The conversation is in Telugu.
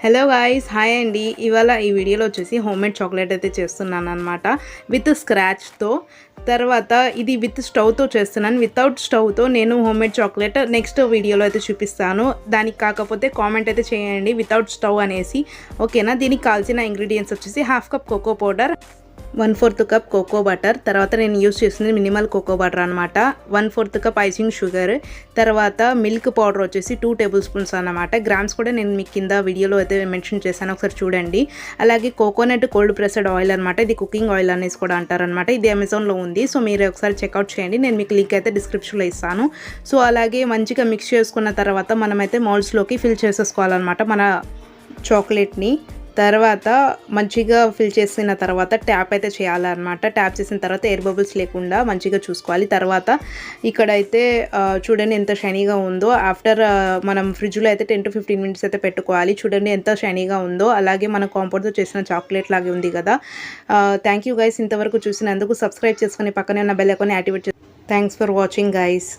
హలో గాయ్స్, హాయ్ అండి. ఇవాళ ఈ వీడియోలో వచ్చేసి హోమ్మేడ్ చాక్లెట్ అయితే చేస్తున్నాను అనమాట, విత్ స్క్రాచ్తో. తర్వాత ఇది విత్ స్టవ్తో చేస్తున్నాను. వితౌట్ స్టవ్తో నేను హోమ్మేడ్ చాక్లెట్ నెక్స్ట్ వీడియోలో అయితే చూపిస్తాను. దానికి కాకపోతే కామెంట్ అయితే చేయండి వితౌట్ స్టవ్ అనేసి, ఓకేనా. దీనికి కావాల్సిన ఇంగ్రీడియంట్స్ వచ్చేసి 1/2 cup cocoa powder, 1/4 cup cocoa butter, తర్వాత నేను యూస్ చేస్తుంది మినిమల్ కోకో బటర్ అనమాట, 1/4 కప్ ఐసింగ్ షుగర్, తర్వాత మిల్క్ పౌడర్ వచ్చేసి 2 టేబుల్ స్పూన్స్ అనమాట. గ్రామ్స్ కూడా నేను మీకు కింద వీడియోలో అయితే మెన్షన్ చేశాను, ఒకసారి చూడండి. అలాగే కోకోనట్ కోల్డ్ ప్రెస్డ్ ఆయిల్ అనమాట, ఇది కుకింగ్ ఆయిల్ అనేసి కూడా అంటారనమాట. ఇది అమెజాన్లో ఉంది, సో మీరు ఒకసారి చెక్అవుట్ చేయండి. నేను మీకు లింక్ అయితే డిస్క్రిప్షన్లో ఇస్తాను. సో అలాగే మంచిగా మిక్స్ చేసుకున్న తర్వాత మనమైతే మౌల్డ్స్లోకి ఫిల్ చేసేసుకోవాలన్నమాట మన చాక్లెట్ని. తర్వాత మంచిగా ఫిల్ చేసిన తర్వాత ట్యాప్ అయితే చేయాలన్నమాట. ట్యాప్ చేసిన తర్వాత ఎయిర్ బబుల్స్ లేకుండా మంచిగా చూసుకోవాలి. తర్వాత ఇక్కడైతే చూడండి ఎంత షైనీగా ఉందో. ఆఫ్టర్ మనం ఫ్రిడ్జ్లో అయితే 10 to 15 మినిట్స్ అయితే పెట్టుకోవాలి. చూడండి ఎంత షైనీగా ఉందో. అలాగే మన కాంపౌండ్తో చేసిన చాక్లెట్ లాగే ఉంది కదా. థ్యాంక్ యూ గైస్, ఇంతవరకు చూసినందుకు. సబ్స్క్రైబ్ చేసుకుని పక్కనే ఉన్న బెల్ ఐకాన్ని యాక్టివేట్ చేసి. Thanks for watching guys.